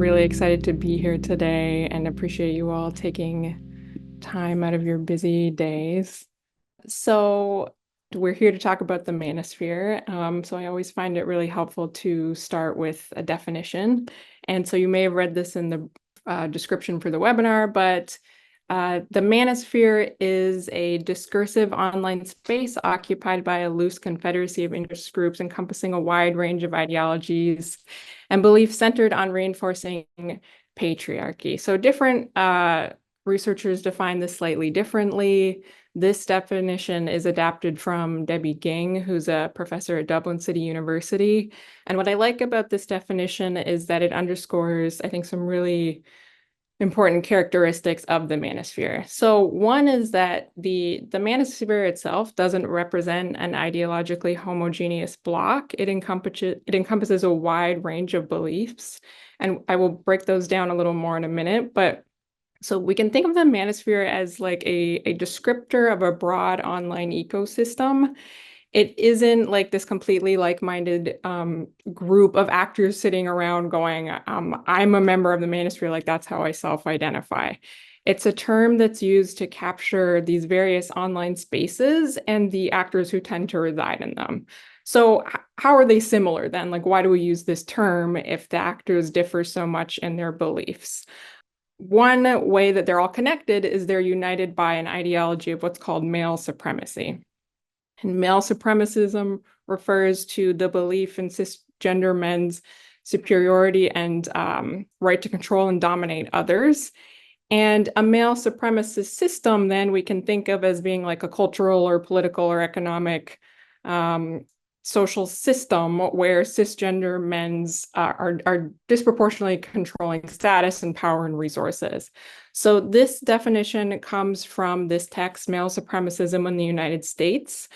really excited to be here today and appreciate you all taking time out of your busy days. So, we're here to talk about the manosphere. So, I always find it really helpful to start with a definition. And so, you may have read this in the description for the webinar, but the manosphere is a discursive online space occupied by a loose confederacy of interest groups encompassing a wide range of ideologies and beliefs centered on reinforcing patriarchy. So different researchers define this slightly differently. This definition is adapted from Debbie Ging, who's a professor at Dublin City University. And what I like about this definition is that it underscores, I think, some really important characteristics of the manosphere. So one is that the manosphere itself doesn't represent an ideologically homogeneous block. It encompasses a wide range of beliefs. And I will break those down a little more in a minute, but so we can think of the manosphere as like a descriptor of a broad online ecosystem. It isn't like this completely like-minded group of actors sitting around going, I'm a member of the manosphere, like that's how I self-identify. It's a term that's used to capture these various online spaces and the actors who tend to reside in them. So how are they similar then? Like, why do we use this term if the actors differ so much in their beliefs? One way that they're all connected is they're united by an ideology of what's called male supremacy. And male supremacism refers to the belief in cisgender men's superiority and right to control and dominate others. And a male supremacist system, then we can think of as being like a cultural or political or economic social system where cisgender men's are disproportionately controlling status and power and resources. So this definition comes from this text, Male Supremacism in the United States.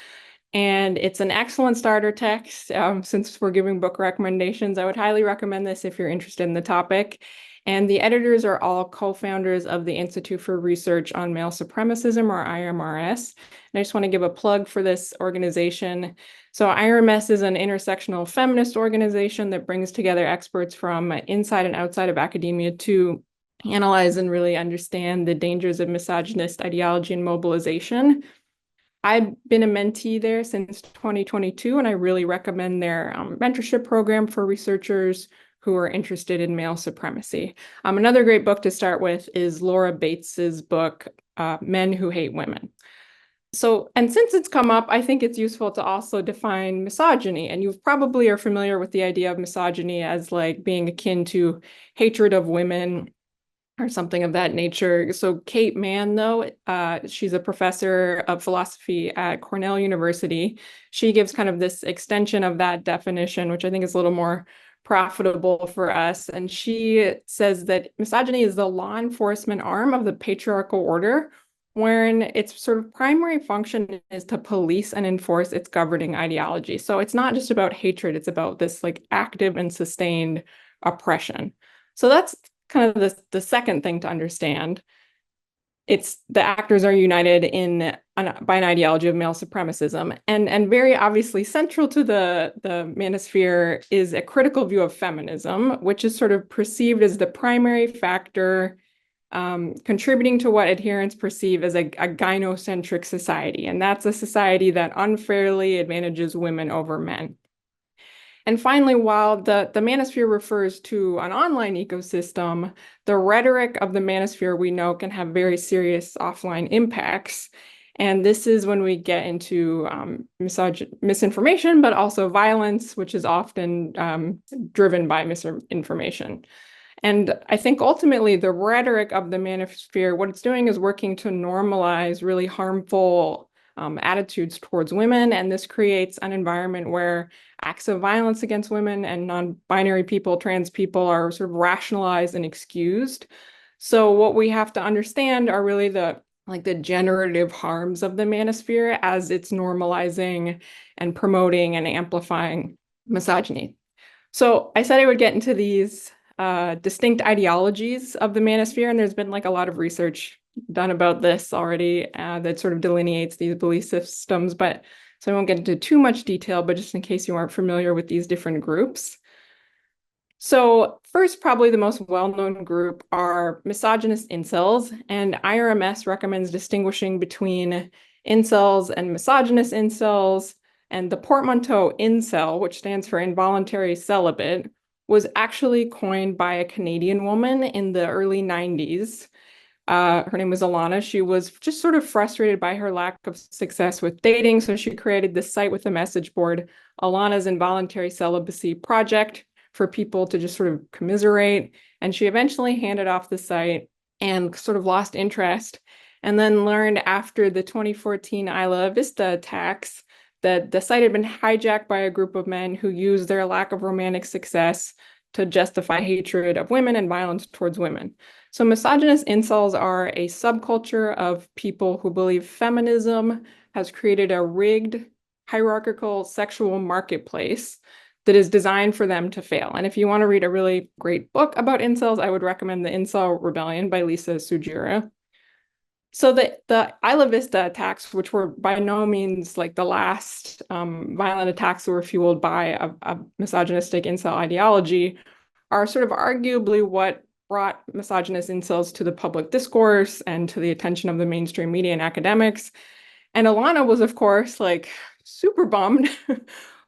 And it's an excellent starter text. Since we're giving book recommendations, I would highly recommend this if you're interested in the topic. And the editors are all co-founders of the Institute for Research on Male Supremacism, or IMRS. And I just want to give a plug for this organization. So IRMS is an intersectional feminist organization that brings together experts from inside and outside of academia to analyze and really understand the dangers of misogynist ideology and mobilization. I've been a mentee there since 2022, and I really recommend their mentorship program for researchers who are interested in male supremacy. Another great book to start with is Laura Bates's book, Men Who Hate Women. So, and since it's come up, I think it's useful to also define misogyny. And you probably are familiar with the idea of misogyny as like being akin to hatred of women or something of that nature. So Kate Mann, though, she's a professor of philosophy at Cornell University. She gives kind of this extension of that definition, which I think is a little more profitable for us. And she says that misogyny is the law enforcement arm of the patriarchal order, wherein its sort of primary function is to police and enforce its governing ideology. So it's not just about hatred, it's about this like active and sustained oppression. So that's kind of the second thing to understand. It's the actors are united by an ideology of male supremacism. And very obviously central to the manosphere is a critical view of feminism, which is sort of perceived as the primary factor contributing to what adherents perceive as a gynocentric society. And that's a society that unfairly advantages women over men. And finally, while the manosphere refers to an online ecosystem, the rhetoric of the manosphere we know can have very serious offline impacts. And this is when we get into misinformation, but also violence, which is often driven by misinformation. And I think ultimately the rhetoric of the manosphere, what it's doing is working to normalize really harmful attitudes towards women. And this creates an environment where acts of violence against women and non-binary people, trans people, are sort of rationalized and excused. So what we have to understand are really the generative harms of the manosphere as it's normalizing and promoting and amplifying misogyny. So I said I would get into these distinct ideologies of the manosphere, and there's been like a lot of research done about this already that sort of delineates these belief systems, but so I won't get into too much detail, but just in case you aren't familiar with these different groups. So first, probably the most well-known group are misogynist incels, and IRMS recommends distinguishing between incels and misogynist incels. And the portmanteau incel, which stands for involuntary celibate, was actually coined by a Canadian woman in the early 90s. Her name was Alana. She was just sort of frustrated by her lack of success with dating, so she created this site with a message board, Alana's Involuntary Celibacy Project, for people to just sort of commiserate. And she eventually handed off the site and sort of lost interest, and then learned after the 2014 Isla Vista attacks that the site had been hijacked by a group of men who used their lack of romantic success to justify hatred of women and violence towards women. So misogynist incels are a subculture of people who believe feminism has created a rigged, hierarchical sexual marketplace that is designed for them to fail. And if you want to read a really great book about incels, I would recommend The Incel Rebellion by Lisa Sugera. So the Isla Vista attacks, which were by no means like the last violent attacks that were fueled by a misogynistic incel ideology, are sort of arguably what brought misogynist incels to the public discourse and to the attention of the mainstream media and academics. And Alana was, of course, like super bummed.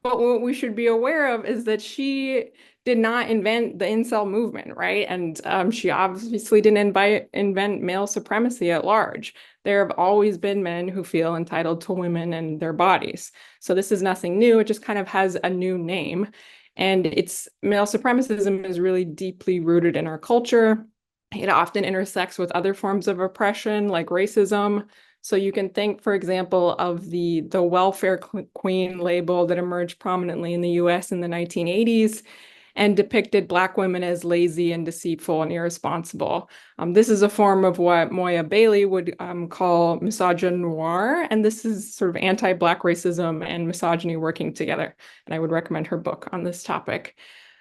But what we should be aware of is that she did not invent the incel movement, right? And she obviously didn't invent male supremacy at large. There have always been men who feel entitled to women and their bodies. So this is nothing new. It just kind of has a new name. And it's male supremacism is really deeply rooted in our culture. It often intersects with other forms of oppression like racism. So you can think, for example, of the welfare queen label that emerged prominently in the US in the 1980s and depicted Black women as lazy and deceitful and irresponsible. This is a form of what Moya Bailey would call misogynoir, and this is sort of anti-Black racism and misogyny working together. And I would recommend her book on this topic.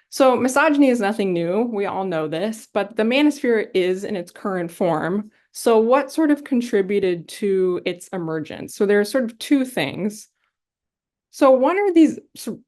So misogyny is nothing new. We all know this, but the manosphere is in its current form. So what sort of contributed to its emergence? So there are sort of two things. So one are these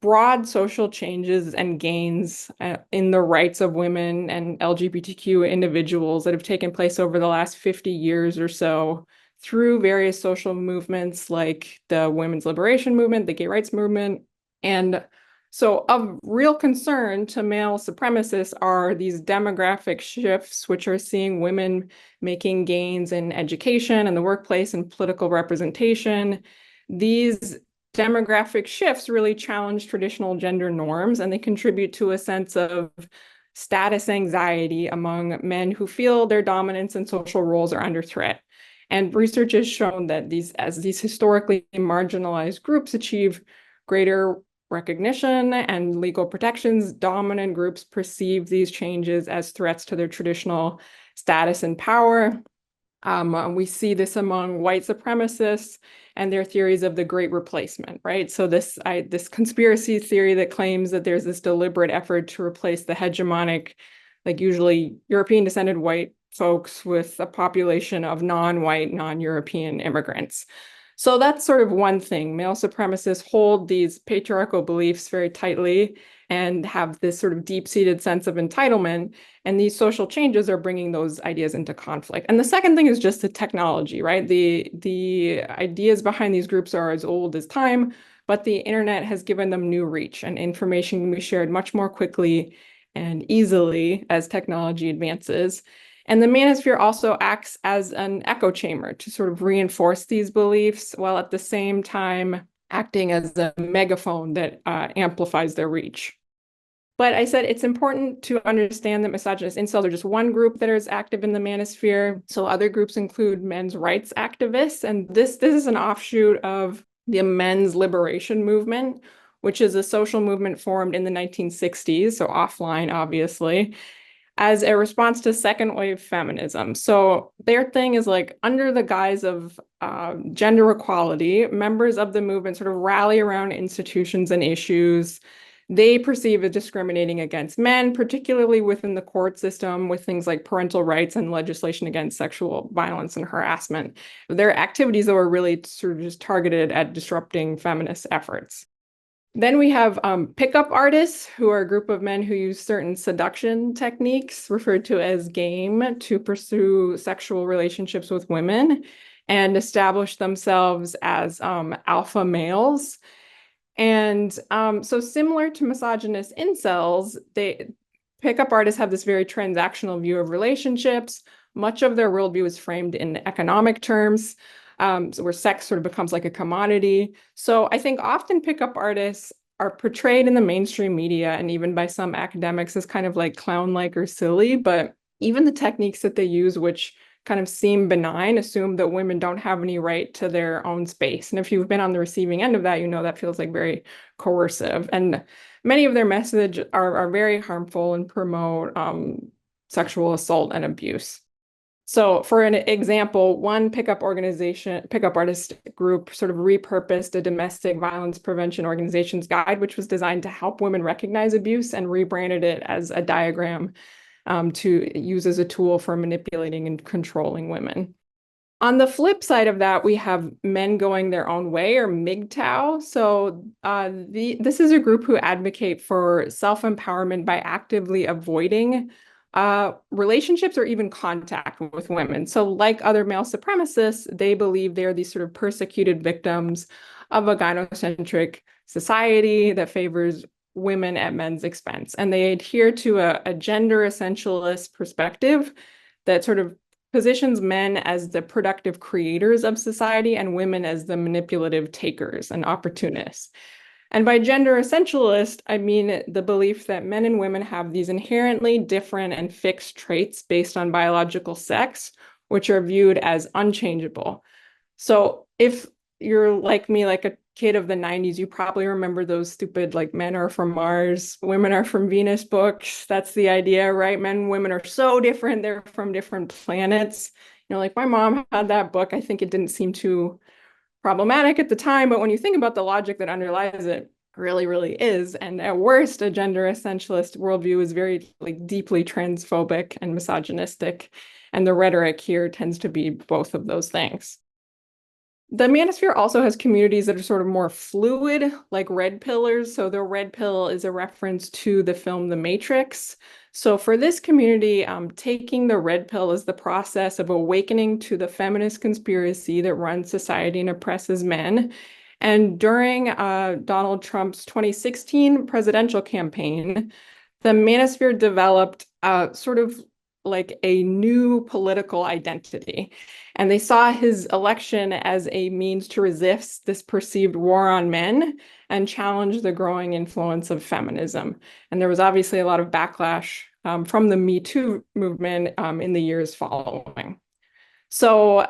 broad social changes and gains in the rights of women and LGBTQ individuals that have taken place over the last 50 years or so through various social movements like the women's liberation movement, the gay rights movement. And so of real concern to male supremacists are these demographic shifts, which are seeing women making gains in education and the workplace and political representation. These demographic shifts really challenge traditional gender norms, and they contribute to a sense of status anxiety among men who feel their dominance and social roles are under threat. And research has shown that as these historically marginalized groups achieve greater recognition and legal protections, dominant groups perceive these changes as threats to their traditional status and power. We see this among white supremacists and their theories of the Great Replacement, right? So this conspiracy theory that claims that there's this deliberate effort to replace the hegemonic, like usually European descended white folks with a population of non-white, non-European immigrants. So that's sort of one thing. Male supremacists hold these patriarchal beliefs very tightly and have this sort of deep-seated sense of entitlement. And these social changes are bringing those ideas into conflict. And the second thing is just the technology, right? The ideas behind these groups are as old as time, but the internet has given them new reach, and information can be shared much more quickly and easily as technology advances. And the manosphere also acts as an echo chamber to sort of reinforce these beliefs, while at the same time acting as a megaphone that amplifies their reach. But I said it's important to understand that misogynist incels are just one group that is active in the manosphere. So other groups include men's rights activists, and this is an offshoot of the men's liberation movement, which is a social movement formed in the 1960s, so offline, obviously, as a response to second wave feminism. So their thing is like, under the guise of gender equality, members of the movement sort of rally around institutions and issues they perceive as discriminating against men, particularly within the court system, with things like parental rights and legislation against sexual violence and harassment. Their activities, though, are really sort of just targeted at disrupting feminist efforts. Then we have pickup artists, who are a group of men who use certain seduction techniques, referred to as game, to pursue sexual relationships with women and establish themselves as alpha males. And so similar to misogynist incels, pickup artists have this very transactional view of relationships. Much of their worldview is framed in economic terms, so where sex sort of becomes like a commodity. So I think often pickup artists are portrayed in the mainstream media and even by some academics as kind of like clown-like or silly, but even the techniques that they use, which kind of seem benign, assume that women don't have any right to their own space. And if you've been on the receiving end of that, you know that feels like very coercive. And many of their message are very harmful and promote sexual assault and abuse. So for an example, one pickup artist group sort of repurposed a domestic violence prevention organization's guide, which was designed to help women recognize abuse, and rebranded it as a diagram to use as a tool for manipulating and controlling women. On the flip side of that, we have men going their own way, or MGTOW. So this is a group who advocate for self-empowerment by actively avoiding relationships or even contact with women. So like other male supremacists, they believe they're these sort of persecuted victims of a gynocentric society that favors women at men's expense. And they adhere to a gender essentialist perspective that sort of positions men as the productive creators of society and women as the manipulative takers and opportunists. And by gender essentialist, I mean the belief that men and women have these inherently different and fixed traits based on biological sex, which are viewed as unchangeable. So if you're like me, like a kid of the 90s, you probably remember those stupid, like, men are from Mars, women are from Venus books. That's the idea, right? Men and women are so different. They're from different planets. You know, like my mom had that book. I think it didn't seem too problematic at the time, but when you think about the logic that underlies it, really, really is. And at worst, a gender essentialist worldview is very like deeply transphobic and misogynistic. And the rhetoric here tends to be both of those things. The Manosphere also has communities that are sort of more fluid, like red pillars. So the red pill is a reference to the film The Matrix. So for this community, taking the red pill is the process of awakening to the feminist conspiracy that runs society and oppresses men. And during Donald Trump's 2016 presidential campaign, the Manosphere developed sort of like a new political identity. And they saw his election as a means to resist this perceived war on men and challenge the growing influence of feminism. And there was obviously a lot of backlash from the Me Too movement in the years following. So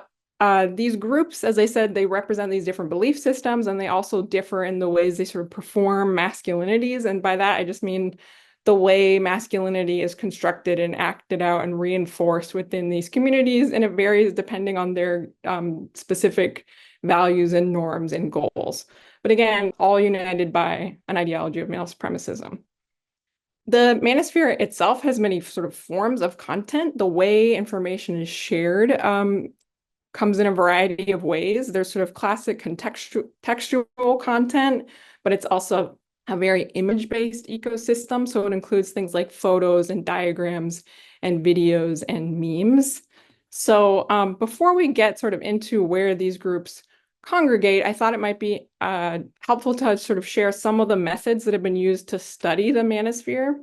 these groups, as I said, they represent these different belief systems, and they also differ in the ways they sort of perform masculinities. And by that, I just mean the way masculinity is constructed and acted out and reinforced within these communities, and it varies depending on their specific values and norms and goals. But again, all united by an ideology of male supremacism. The Manosphere itself has many sort of forms of content. The way information is shared comes in a variety of ways. There's sort of classic textual content, but it's also a very image-based ecosystem. So it includes things like photos and diagrams and videos and memes. So before we get sort of into where these groups congregate, I thought it might be helpful to sort of share some of the methods that have been used to study the Manosphere.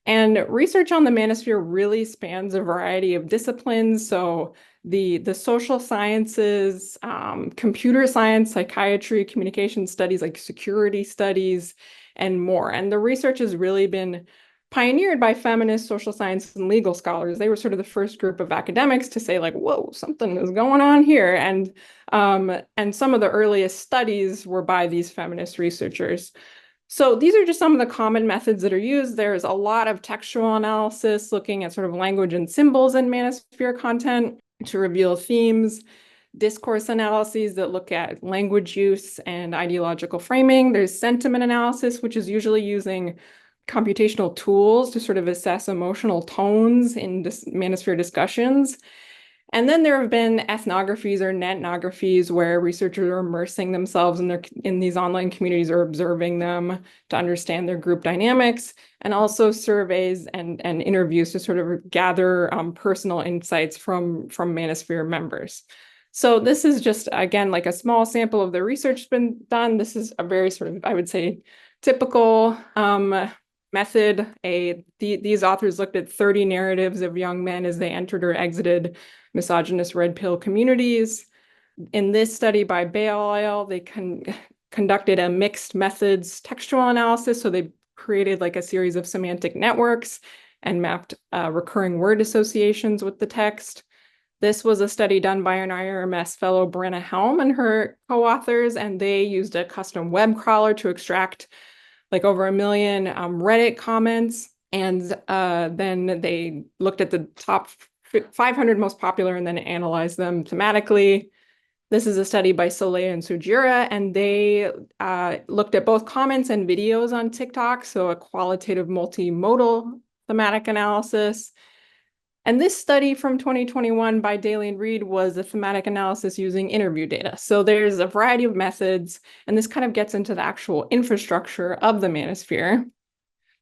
And research on the Manosphere really spans a variety of disciplines. So the social sciences, computer science, psychiatry, communication studies, like security studies, and more. And the research has really been pioneered by feminist social science and legal scholars. They were sort of the first group of academics to say, like, whoa, something is going on here. And some of the earliest studies were by these feminist researchers. So these are just some of the common methods that are used. There's a lot of textual analysis looking at sort of language and symbols in Manosphere content to reveal themes, discourse analyses that look at language use and ideological framing. There's sentiment analysis, which is usually using computational tools to sort of assess emotional tones in Manosphere discussions. And then there have been ethnographies or netnographies where researchers are immersing themselves in these online communities or observing them to understand their group dynamics, and also surveys and interviews to sort of gather personal insights from Manosphere members. So this is just, again, like a small sample of the research that's been done. This is a very sort of, I would say, typical method. These authors looked at 30 narratives of young men as they entered or exited misogynist red pill communities. In this study by Bale, they conducted a mixed methods textual analysis. So they created like a series of semantic networks and mapped recurring word associations with the text. This was a study done by an IRMS fellow, Brenna Helm, and her co-authors, and they used a custom web crawler to extract like over 1 million Reddit comments. And then they looked at the top 500 most popular and then analyzed them thematically. This is a study by Soleil and Sujira, and they looked at both comments and videos on TikTok, so a qualitative multimodal thematic analysis. And this study from 2021 by Daly and Reed was a thematic analysis using interview data. So there's a variety of methods, and this kind of gets into the actual infrastructure of the Manosphere.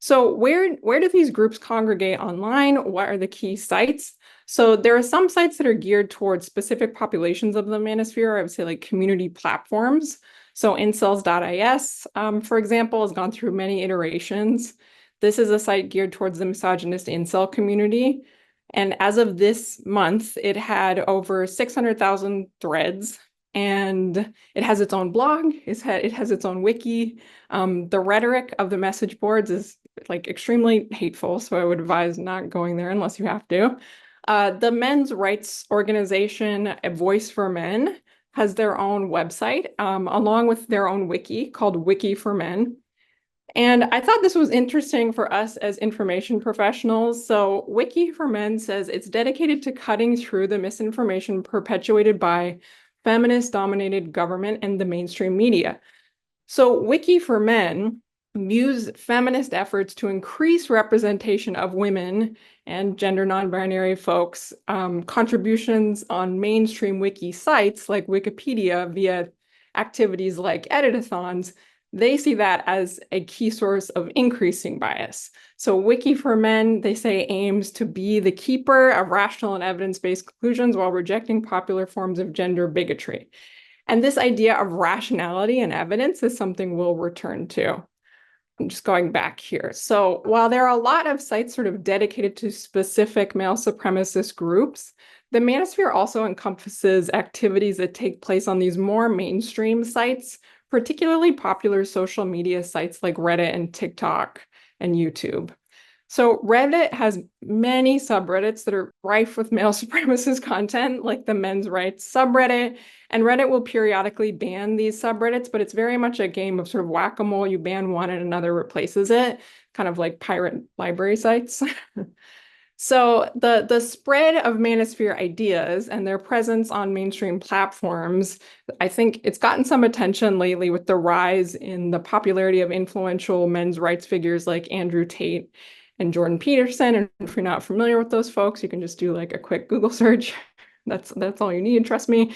So where do these groups congregate online? What are the key sites? So there are some sites that are geared towards specific populations of the Manosphere. I would say like community platforms. So incels.is, for example, has gone through many iterations. This is a site geared towards the misogynist incel community. And as of this month, it had over 600,000 threads, and it has its own blog. It has its own wiki. The rhetoric of the message boards is like extremely hateful, so I would advise not going there unless you have to. The men's rights organization, A Voice for Men, has their own website, along with their own wiki called Wiki for Men. And I thought this was interesting for us as information professionals. So Wiki for Men says it's dedicated to cutting through the misinformation perpetuated by feminist-dominated government and the mainstream media. So Wiki for Men views feminist efforts to increase representation of women and gender non-binary folks, contributions on mainstream wiki sites like Wikipedia via activities like editathons. They see that as a key source of increasing bias. So Wiki for Men, they say, aims to be the keeper of rational and evidence-based conclusions while rejecting popular forms of gender bigotry. And this idea of rationality and evidence is something we'll return to. I'm just going back here. So while there are a lot of sites sort of dedicated to specific male supremacist groups, the Manosphere also encompasses activities that take place on these more mainstream sites, particularly popular social media sites like Reddit and TikTok and YouTube. So Reddit has many subreddits that are rife with male supremacist content, like the men's rights subreddit, and Reddit will periodically ban these subreddits, but it's very much a game of sort of whack-a-mole. You ban one and another replaces it, kind of like pirate library sites. So the spread of Manosphere ideas and their presence on mainstream platforms, I think it's gotten some attention lately with the rise in the popularity of influential men's rights figures like Andrew Tate and Jordan Peterson. And if you're not familiar with those folks, you can just do like a quick Google search. That's all you need, trust me.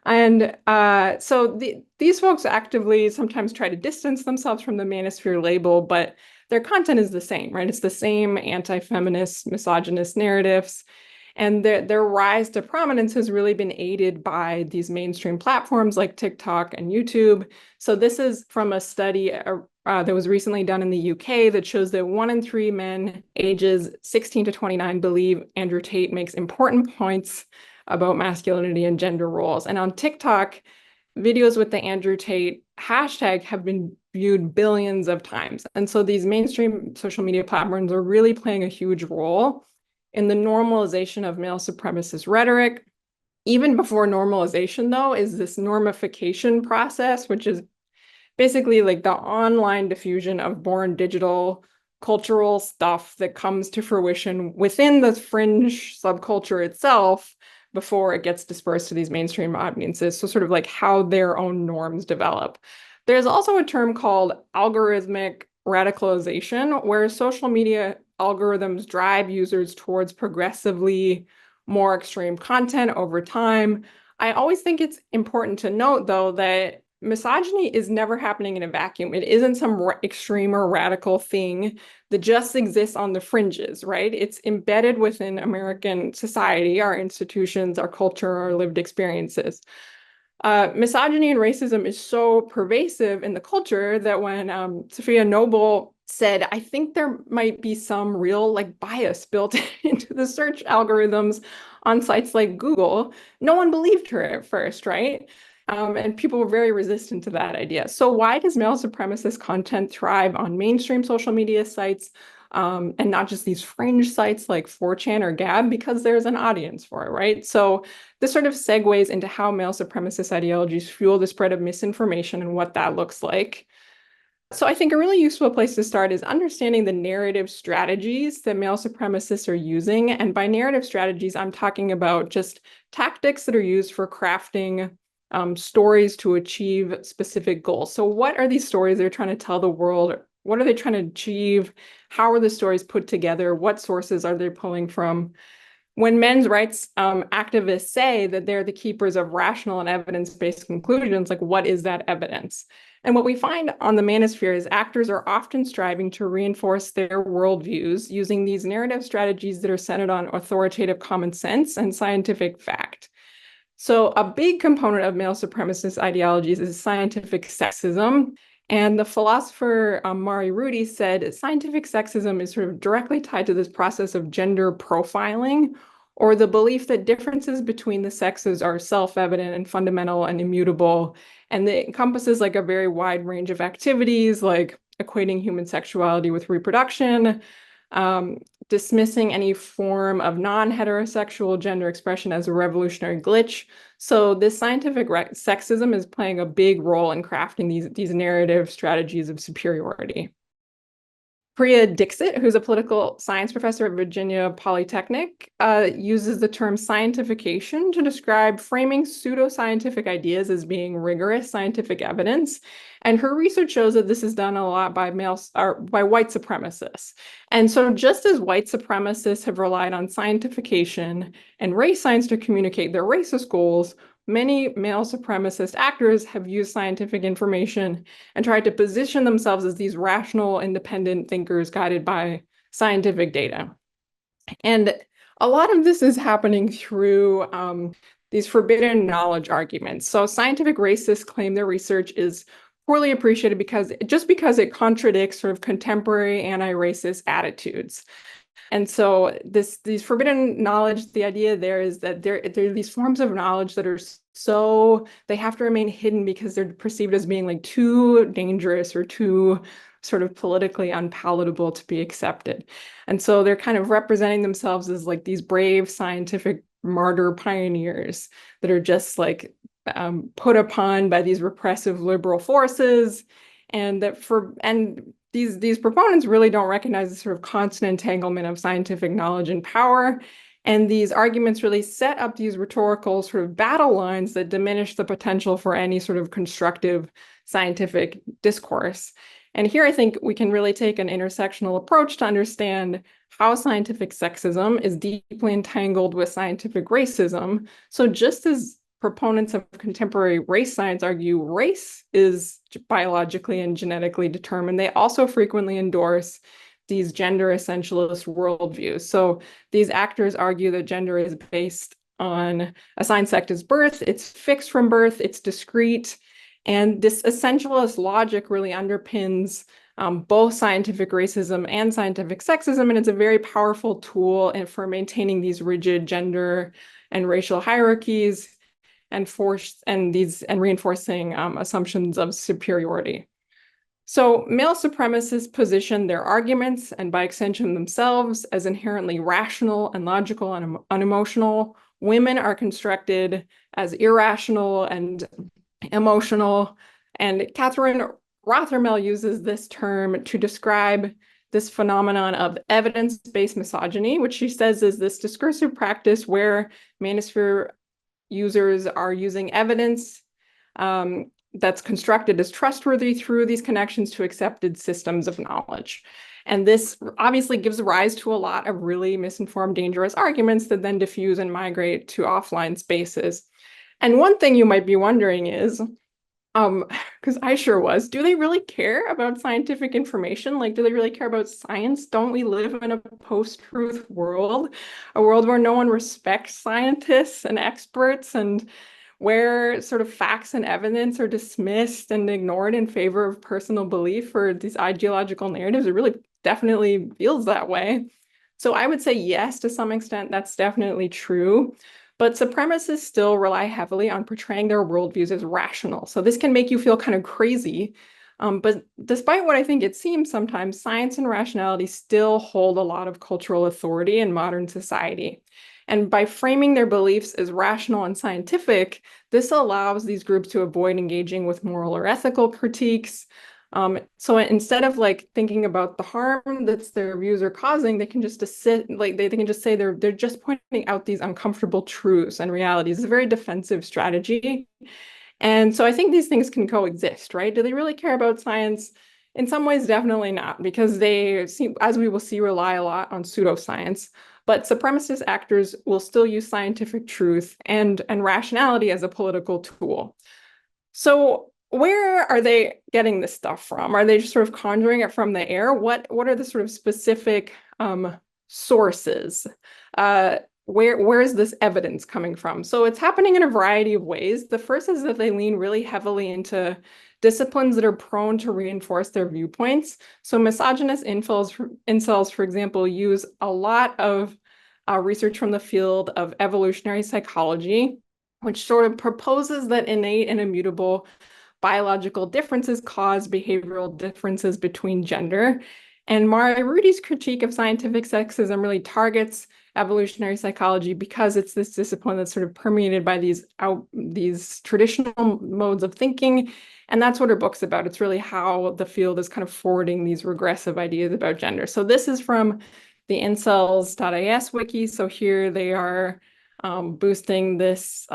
And so these folks actively sometimes try to distance themselves from the Manosphere label, but their content is the same, right? It's the same anti-feminist, misogynist narratives. And their rise to prominence has really been aided by these mainstream platforms like TikTok and YouTube. So this is from a study that was recently done in the UK that shows that 1 in 3 men ages 16 to 29 believe Andrew Tate makes important points about masculinity and gender roles. And on TikTok, videos with the Andrew Tate hashtag have been viewed billions of times. And so these mainstream social media platforms are really playing a huge role in the normalization of male supremacist rhetoric. Even before normalization, though, is this normification process, which is basically like the online diffusion of born digital cultural stuff that comes to fruition within the fringe subculture itself before it gets dispersed to these mainstream audiences. So sort of like how their own norms develop. There's also a term called algorithmic radicalization, where social media algorithms drive users towards progressively more extreme content over time. I always think it's important to note, though, that misogyny is never happening in a vacuum. It isn't some extreme or radical thing that just exists on the fringes, right? It's embedded within American society, our institutions, our culture, our lived experiences. Misogyny and racism is so pervasive in the culture that when Sophia Noble said, I think there might be some real bias built into the search algorithms on sites like Google, no one believed her at first, right? And people were very resistant to that idea. So why does male supremacist content thrive on mainstream social media sites and not just these fringe sites like 4chan or Gab? Because there's an audience for it, right? So this sort of segues into how male supremacist ideologies fuel the spread of misinformation and what that looks like. So I think a really useful place to start is understanding the narrative strategies that male supremacists are using. And by narrative strategies, I'm talking about just tactics that are used for crafting stories to achieve specific goals. So what are these stories they're trying to tell the world? What are they trying to achieve? How are the stories put together? What sources are they pulling from? When men's rights activists say that they're the keepers of rational and evidence-based conclusions, what is that evidence? And what we find on the Manosphere is actors are often striving to reinforce their worldviews using these narrative strategies that are centered on authoritative common sense and scientific fact. So a big component of male supremacist ideologies is scientific sexism. And the philosopher Mari Rudy said scientific sexism is sort of directly tied to this process of gender profiling, or the belief that differences between the sexes are self-evident and fundamental and immutable. And it encompasses a very wide range of activities, like equating human sexuality with reproduction, dismissing any form of non-heterosexual gender expression as a revolutionary glitch. So this scientific sexism is playing a big role in crafting these narrative strategies of superiority. Priya Dixit, who's a political science professor at Virginia Polytechnic, uses the term scientification to describe framing pseudoscientific ideas as being rigorous scientific evidence. And her research shows that this is done a lot by by white supremacists. And so just as white supremacists have relied on scientification and race science to communicate their racist goals, many male supremacist actors have used scientific information and tried to position themselves as these rational, independent thinkers guided by scientific data. And a lot of this is happening through these forbidden knowledge arguments. So scientific racists claim their research is poorly appreciated because it contradicts sort of contemporary anti-racist attitudes. And so these forbidden knowledge, the idea there is that there are these forms of knowledge that are they have to remain hidden because they're perceived as being too dangerous or too sort of politically unpalatable to be accepted. And so they're kind of representing themselves as these brave scientific martyr pioneers that are just put upon by these repressive liberal forces, and these proponents really don't recognize the sort of constant entanglement of scientific knowledge and power. And these arguments really set up these rhetorical sort of battle lines that diminish the potential for any sort of constructive scientific discourse. And here I think we can really take an intersectional approach to understand how scientific sexism is deeply entangled with scientific racism. So just as proponents of contemporary race science argue race is biologically and genetically determined, they also frequently endorse these gender essentialist worldviews. So these actors argue that gender is based on assigned sex as birth, it's fixed from birth, it's discrete, and this essentialist logic really underpins both scientific racism and scientific sexism, and it's a very powerful tool for maintaining these rigid gender and racial hierarchies and reinforcing assumptions of superiority. So male supremacists position their arguments, and by extension themselves, as inherently rational and logical and unemotional. Women are constructed as irrational and emotional. And Catherine Rothermel uses this term to describe this phenomenon of evidence-based misogyny, which she says is this discursive practice where Manosphere users are using evidence that's constructed as trustworthy through these connections to accepted systems of knowledge. And this obviously gives rise to a lot of really misinformed, dangerous arguments that then diffuse and migrate to offline spaces. And one thing you might be wondering is, because I sure was, do they really care about scientific information? Like, do they really care about science? Don't we live in a post-truth world, a world where no one respects scientists and experts, and where sort of facts and evidence are dismissed and ignored in favor of personal belief or these ideological narratives? It really definitely feels that way. So I would say yes, to some extent, that's definitely true. But supremacists still rely heavily on portraying their worldviews as rational. So this can make you feel kind of crazy. But despite what I think it seems sometimes, science and rationality still hold a lot of cultural authority in modern society. And by framing their beliefs as rational and scientific, this allows these groups to avoid engaging with moral or ethical critiques. So instead of like thinking about the harm that their views are causing, they can just they can just say they're just pointing out these uncomfortable truths and realities. It's a very defensive strategy. And so I think these things can coexist, right? Do they really care about science? In some ways, definitely not, because they seem, as we will see, rely a lot on pseudoscience. But supremacist actors will still use scientific truth and rationality as a political tool. So where are they getting this stuff from? Are they just sort of conjuring it from the air? What are the sort of specific sources? Where is this evidence coming from? So it's happening in a variety of ways. The first is that they lean really heavily into disciplines that are prone to reinforce their viewpoints. So misogynist incels, for example, use a lot of research from the field of evolutionary psychology, which sort of proposes that innate and immutable biological differences cause behavioral differences between gender. And Mara Rudy's critique of scientific sexism really targets evolutionary psychology because it's this discipline that's sort of permeated by these traditional modes of thinking. And that's what her book's about. It's really how the field is kind of forwarding these regressive ideas about gender. So this is from the incels.is wiki. So here they are boosting this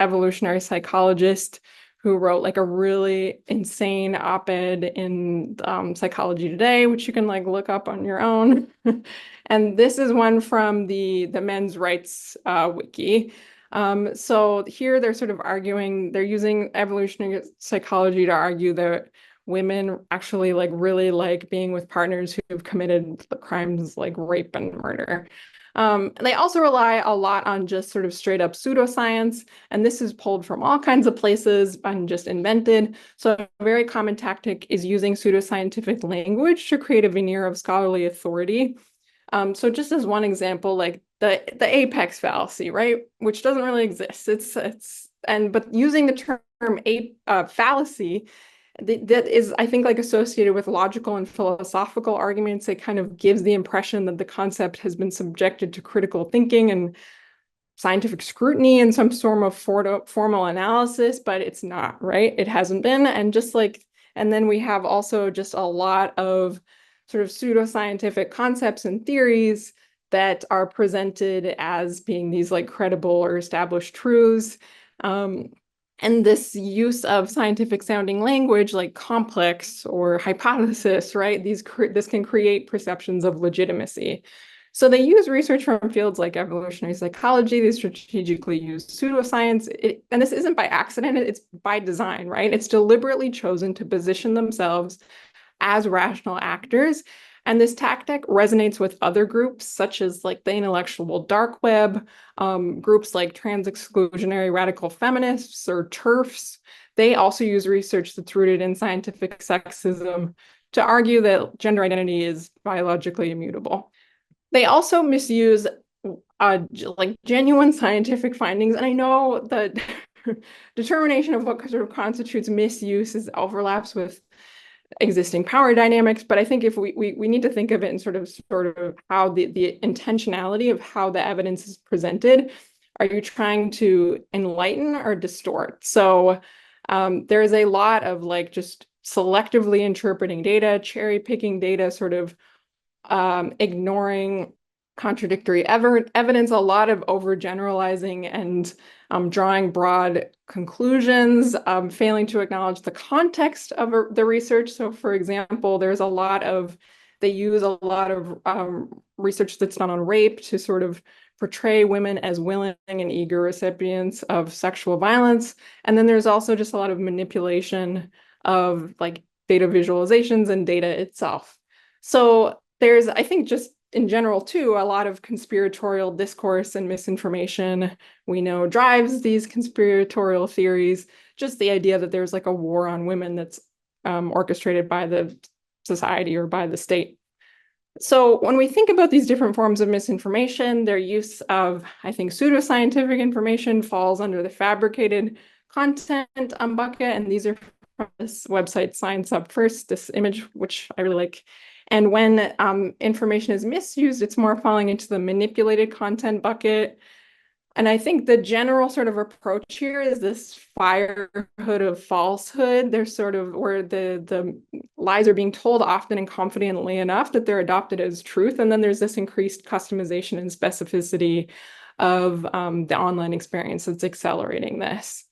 evolutionary psychologist who wrote like a really insane op-ed in Psychology Today, which you can like look up on your own. And this is one from the men's rights wiki. So here they're sort of arguing, they're using evolutionary psychology to argue that women actually like really like being with partners who've committed crimes like rape and murder. They also rely a lot on just sort of straight up pseudoscience, and this is pulled from all kinds of places and just invented. So a very common tactic is using pseudoscientific language to create a veneer of scholarly authority. So just as one example, like the apex fallacy, right, which doesn't really exist. But using the term fallacy, that is, I think, like associated with logical and philosophical arguments. It kind of gives the impression that the concept has been subjected to critical thinking and scientific scrutiny and some sort of formal analysis, but it's not, right? It hasn't been. And then we have also just a lot of sort of pseudoscientific concepts and theories that are presented as being these like credible or established truths. And this use of scientific sounding language like complex or hypothesis, right? This can create perceptions of legitimacy. So they use research from fields like evolutionary psychology. They strategically use pseudoscience. And this isn't by accident, it's by design, right? It's deliberately chosen to position themselves as rational actors. And this tactic resonates with other groups, such as like the intellectual dark web, groups like trans-exclusionary radical feminists or TERFs. They also use research that's rooted in scientific sexism to argue that gender identity is biologically immutable. They also misuse like genuine scientific findings. And I know that determination of what sort of constitutes misuse overlaps with existing power dynamics, but I think if we need to think of it in sort of how the intentionality of how the evidence is presented. Are you trying to enlighten or distort? So there is a lot of like just selectively interpreting data, cherry picking data, sort of ignoring contradictory evidence, a lot of overgeneralizing and drawing broad conclusions, failing to acknowledge the context of the research. So, for example, they use a lot of research that's done on rape to sort of portray women as willing and eager recipients of sexual violence. And then there's also just a lot of manipulation of like data visualizations and data itself. So there's, I think, just in general, too, a lot of conspiratorial discourse and misinformation we know drives these conspiratorial theories. Just the idea that there's like a war on women that's orchestrated by the society or by the state. So when we think about these different forms of misinformation, their use of, I think, pseudoscientific information falls under the fabricated content bucket. And these are from this website, Science Up First, this image, which I really like. And when information is misused, it's more falling into the manipulated content bucket. And I think the general sort of approach here is this firehood of falsehood. There's sort of where the lies are being told often and confidently enough that they're adopted as truth. And then there's this increased customization and specificity of the online experience that's accelerating this.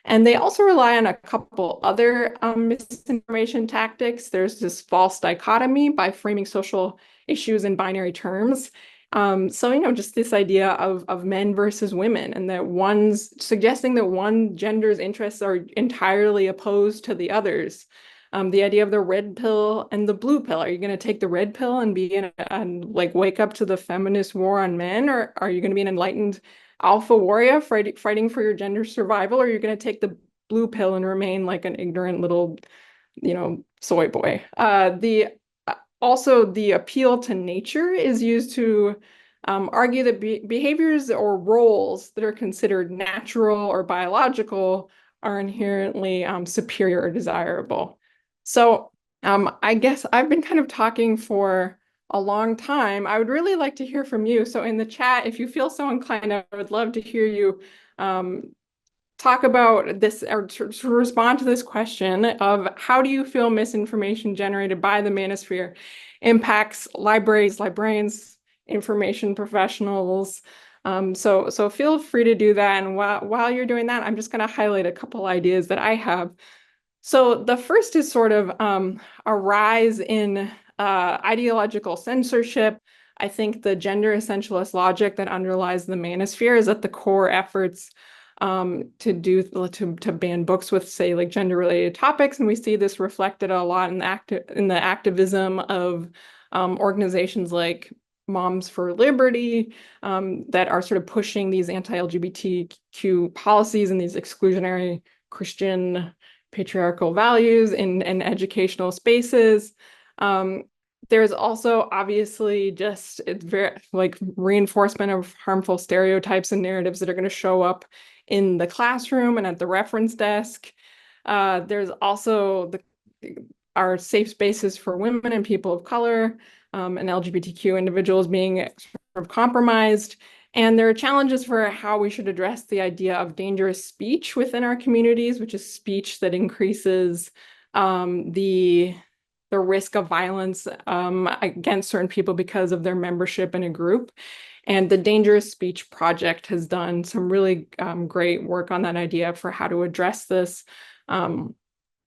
And they also rely on a couple other misinformation tactics. There's this false dichotomy by framing social issues in binary terms. So, just this idea of men versus women, and that one's suggesting that one gender's interests are entirely opposed to the others. The idea of the red pill and the blue pill. Are you going to take the red pill and be and like wake up to the feminist war on men, or are you going to be an enlightened alpha warrior fighting for your gender survival, or are you going to take the blue pill and remain like an ignorant little, soy boy? Also, the appeal to nature is used to argue that behaviors or roles that are considered natural or biological are inherently superior or desirable. So I guess I've been kind of talking for a long time. I would really like to hear from you. So in the chat, if you feel so inclined, I would love to hear you talk about this, or to respond to this question of how do you feel misinformation generated by the Manosphere impacts librarians, information professionals. So feel free to do that. And while you're doing that, I'm just going to highlight a couple ideas that I have. So the first is sort of a rise in ideological censorship. I think the gender essentialist logic that underlies the Manosphere is at the core efforts to ban books with, say, like gender-related topics, and we see this reflected a lot in the activism of organizations like Moms for Liberty that are sort of pushing these anti-LGBTQ policies and these exclusionary Christian patriarchal values in educational spaces. There's also obviously just it's very like reinforcement of harmful stereotypes and narratives that are going to show up in the classroom and at the reference desk. There's also our safe spaces for women and people of color and LGBTQ individuals being sort of compromised. And there are challenges for how we should address the idea of dangerous speech within our communities, which is speech that increases the risk of violence against certain people because of their membership in a group. And the Dangerous Speech Project has done some really great work on that idea for how to address this. The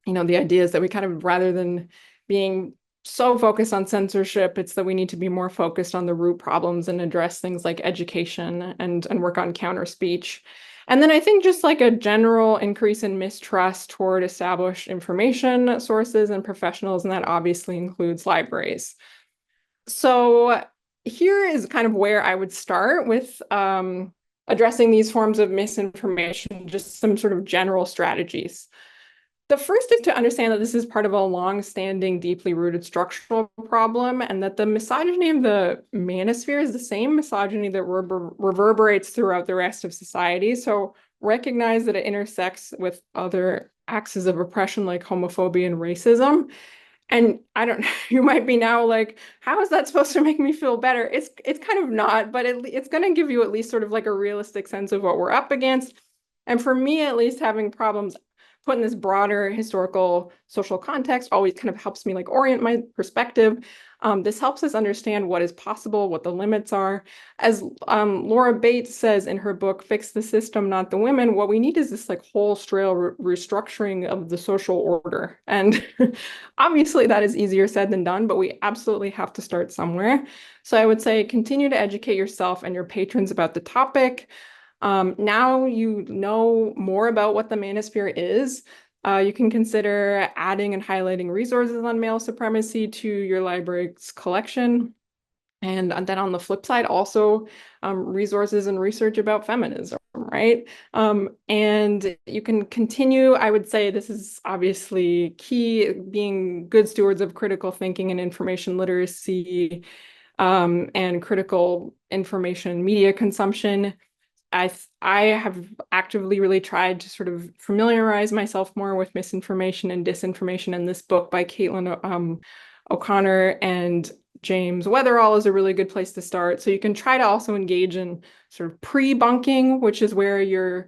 idea is that we kind of, rather than being so focused on censorship, it's that we need to be more focused on the root problems and address things like education and work on counter speech. And then I think just like a general increase in mistrust toward established information sources and professionals, and that obviously includes libraries. So here is kind of where I would start with addressing these forms of misinformation, just some sort of general strategies. The first is to understand that this is part of a long-standing, deeply rooted structural problem, and that the misogyny of the Manosphere is the same misogyny that reverberates throughout the rest of society. So recognize that it intersects with other axes of oppression like homophobia and racism. And I don't know, you might be now like, how is that supposed to make me feel better? It's kind of not, but it's going to give you at least sort of like a realistic sense of what we're up against. And for me, at least, having problems put in this broader historical social context always kind of helps me like orient my perspective. This helps us understand what is possible, what the limits are. As Laura Bates says in her book, Fix the System, Not the Women, what we need is this like wholesale restructuring of the social order. And obviously that is easier said than done, but we absolutely have to start somewhere. So I would say continue to educate yourself and your patrons about the topic. Now you know more about what the manosphere is. You can consider adding and highlighting resources on male supremacy to your library's collection. And then on the flip side, also resources and research about feminism, right? And you can continue, I would say this is obviously key, being good stewards of critical thinking and information literacy, and critical information media consumption. I have actively really tried to sort of familiarize myself more with misinformation and disinformation, and this book by Caitlin O'Connor and James Weatherall is a really good place to start. So you can try to also engage in sort of pre-bunking, which is where you're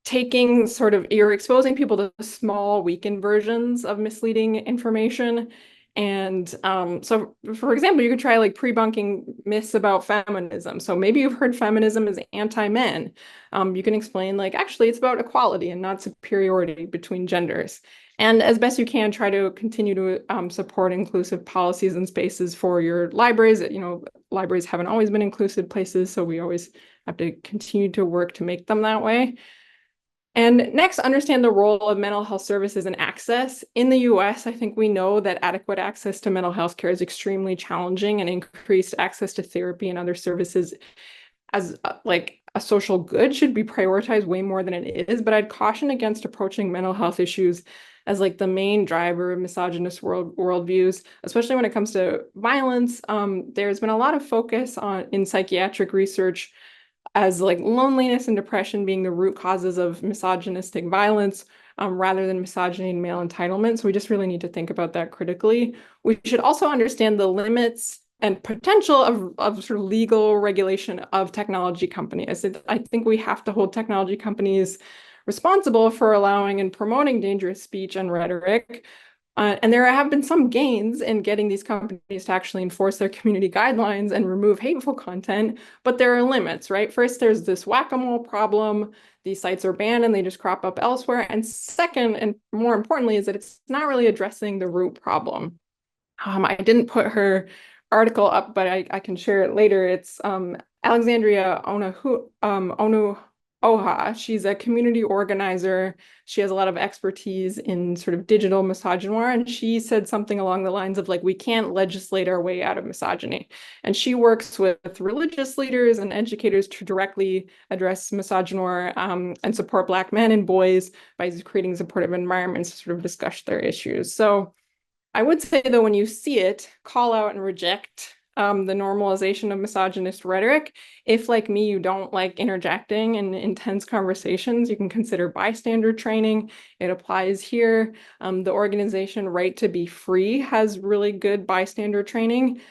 taking sort of, you're exposing people to small weakened versions of misleading information. And so, for example, you could try like pre-bunking myths about feminism. So maybe you've heard feminism is anti-men. You can explain like, actually, it's about equality and not superiority between genders. And as best you can, try to continue to support inclusive policies and spaces for your libraries. You know, libraries haven't always been inclusive places, so we always have to continue to work to make them that way. And next, understand the role of mental health services and access. In the US, I think we know that adequate access to mental health care is extremely challenging, and increased access to therapy and other services as like a social good should be prioritized way more than it is. But I'd caution against approaching mental health issues as like the main driver of misogynist worldviews, especially when it comes to violence. There's been a lot of focus in psychiatric research as like loneliness and depression being the root causes of misogynistic violence, rather than misogyny and male entitlement. So we just really need to think about that critically. We should also understand the limits and potential of sort of legal regulation of technology companies. I think we have to hold technology companies responsible for allowing and promoting dangerous speech and rhetoric. And there have been some gains in getting these companies to actually enforce their community guidelines and remove hateful content, but there are limits, right? First, there's this whack-a-mole problem. These sites are banned and they just crop up elsewhere. And second, and more importantly, is that it's not really addressing the root problem. I didn't put her article up, but I can share it later. It's Alexandria Onuoha. She's a community organizer. She has a lot of expertise in sort of digital misogynoir, and she said something along the lines of like, we can't legislate our way out of misogyny. And she works with religious leaders and educators to directly address misogynoir, and support Black men and boys by creating supportive environments to sort of discuss their issues. So I would say, though, when you see it, call out and reject the normalization of misogynist rhetoric. If, like me, you don't like interjecting in intense conversations, you can consider bystander training. It applies here. The organization Right to Be Free has really good bystander training.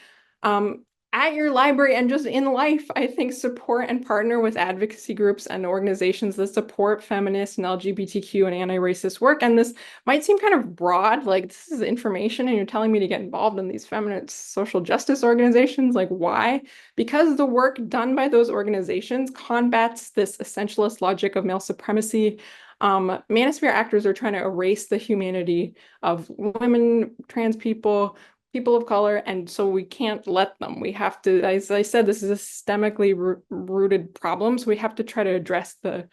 At your library and just in life, I think support and partner with advocacy groups and organizations that support feminist and LGBTQ and anti-racist work. And this might seem kind of broad, like this is information and you're telling me to get involved in these feminist social justice organizations. Like, why? Because the work done by those organizations combats this essentialist logic of male supremacy. Manosphere actors are trying to erase the humanity of women, trans people, people of color, and so we can't let them. We have to, as I said, this is a systemically rooted problem, so we have to try to address the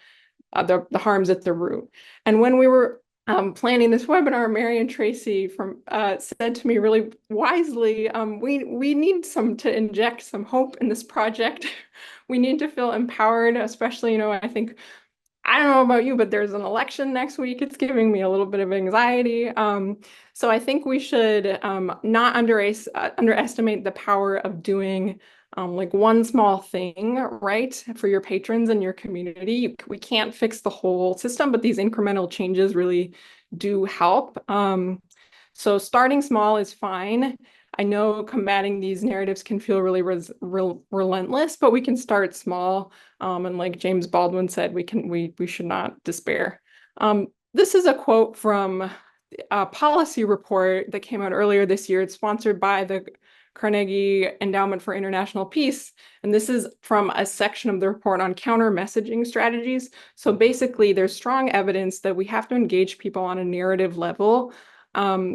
harms at the root. And when we were planning this webinar, Mary and Tracy said to me really wisely, we need to inject some hope in this project. We need to feel empowered, especially, you know, I think, I don't know about you, but there's an election next week. It's giving me a little bit of anxiety. So I think we should not underestimate the power of doing like one small thing, right, for your patrons and your community. We can't fix the whole system, but these incremental changes really do help. So starting small is fine. I know combating these narratives can feel really relentless, but we can start small. And like James Baldwin said, we should not despair. This is a quote from a policy report that came out earlier this year. It's sponsored by the Carnegie Endowment for International Peace. And this is from a section of the report on counter messaging strategies. So basically, there's strong evidence that we have to engage people on a narrative level.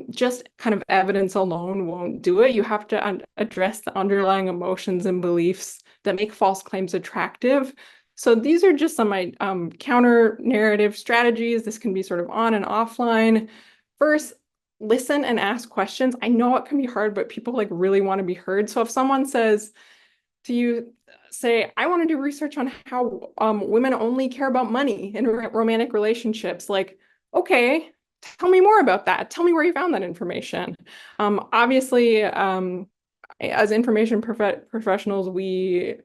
Just kind of evidence alone won't do it. You have to address the underlying emotions and beliefs that make false claims attractive. So these are just some counter narrative strategies. This can be sort of on and offline. First, listen and ask questions. I know it can be hard, but people like really want to be heard. So if someone says to you, say, I want to do research on how women only care about money in romantic relationships, like, okay, tell me more about that. Tell me where you found that information. Obviously, as information professionals, we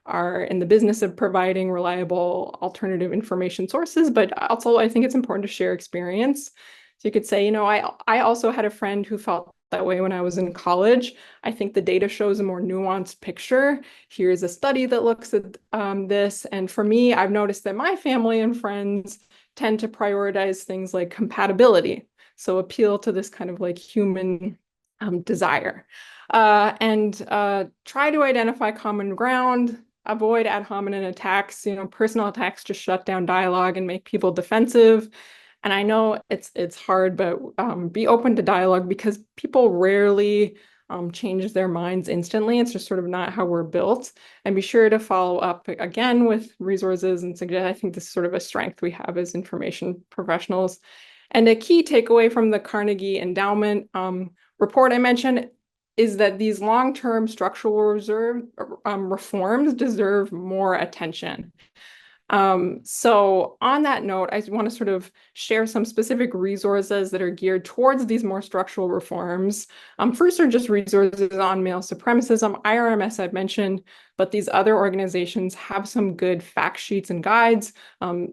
are in the business of providing reliable alternative information sources, but also I think it's important to share experience. So you could say, you know, I also had a friend who felt that way when I was in college. I think the data shows a more nuanced picture. Here's a study that looks at this. And for me, I've noticed that my family and friends tend to prioritize things like compatibility. So appeal to this kind of like human desire. And try to identify common ground, avoid ad hominem attacks. You know, personal attacks just shut down dialogue and make people defensive. And I know it's hard, but be open to dialogue because people rarely change their minds instantly. It's just sort of not how we're built. And be sure to follow up again with resources and suggest. I think this is sort of a strength we have as information professionals. And a key takeaway from the Carnegie Endowment report I mentioned is that these long-term structural reforms deserve more attention. So on that note, I want to sort of share some specific resources that are geared towards these more structural reforms. First are just resources on male supremacism, IRMS I've mentioned, but these other organizations have some good fact sheets and guides.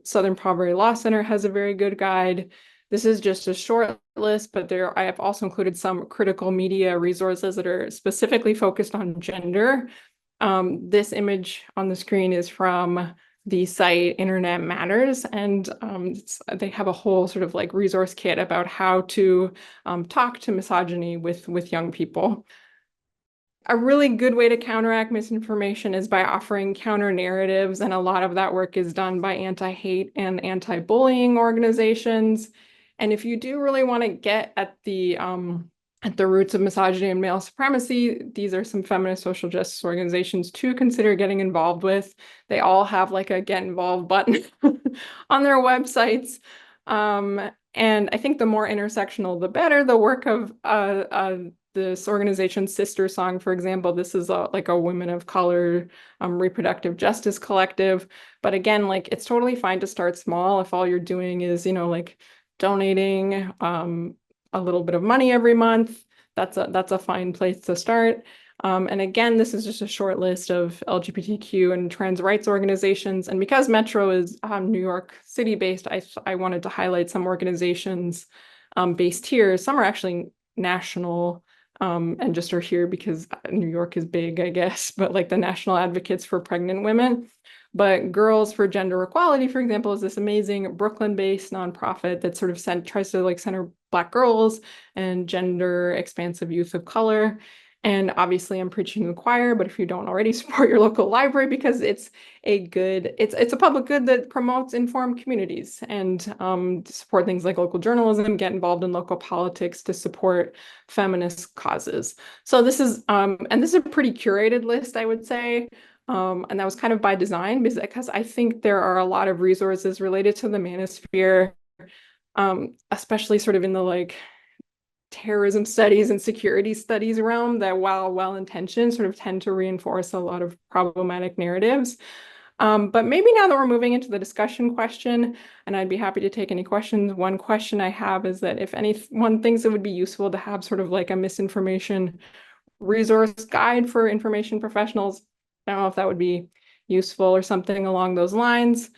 Southern Poverty Law Center has a very good guide. This is just a short list, but I have also included some critical media resources that are specifically focused on gender. This image on the screen is from the site Internet Matters, and they have a whole sort of like resource kit about how to talk to misogyny with young people. A really good way to counteract misinformation is by offering counter narratives, and a lot of that work is done by anti-hate and anti-bullying organizations. And if you do really want to get at the roots of misogyny and male supremacy, these are some feminist social justice organizations to consider getting involved with. They all have like a get involved button on their websites. And I think the more intersectional, the better. The work of this organization's Sister Song, for example, this is like a women of color reproductive justice collective. But again, like it's totally fine to start small if all you're doing is, you know, like donating a little bit of money every month. That's a fine place to start. And again, this is just a short list of LGBTQ and trans rights organizations. And because Metro is New York City based, I wanted to highlight some organizations based here. Some are actually national and just are here because New York is big, I guess, but like the National Advocates for Pregnant Women. But Girls for Gender Equality, for example, is this amazing Brooklyn-based nonprofit that sort of tries to like center Black girls and gender expansive youth of color. And obviously I'm preaching to the choir, but if you don't already, support your local library because it's a public good that promotes informed communities, and support things like local journalism, get involved in local politics to support feminist causes. So this is and this is a pretty curated list, I would say. And that was kind of by design because I think there are a lot of resources related to the manosphere, especially sort of in the like terrorism studies and security studies realm that, while well-intentioned, sort of tend to reinforce a lot of problematic narratives. But maybe now that we're moving into the discussion question, and I'd be happy to take any questions. One question I have is that if anyone thinks it would be useful to have sort of like a misinformation resource guide for information professionals, I don't know if that would be useful or something along those lines.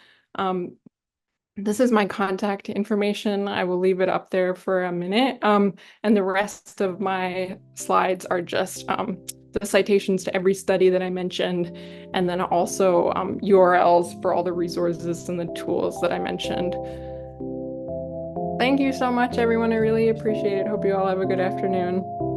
This is my contact information. I will leave it up there for a minute. And the rest of my slides are just the citations to every study that I mentioned, and then also URLs for all the resources and the tools that I mentioned. Thank you so much, everyone. I really appreciate it. Hope you all have a good afternoon.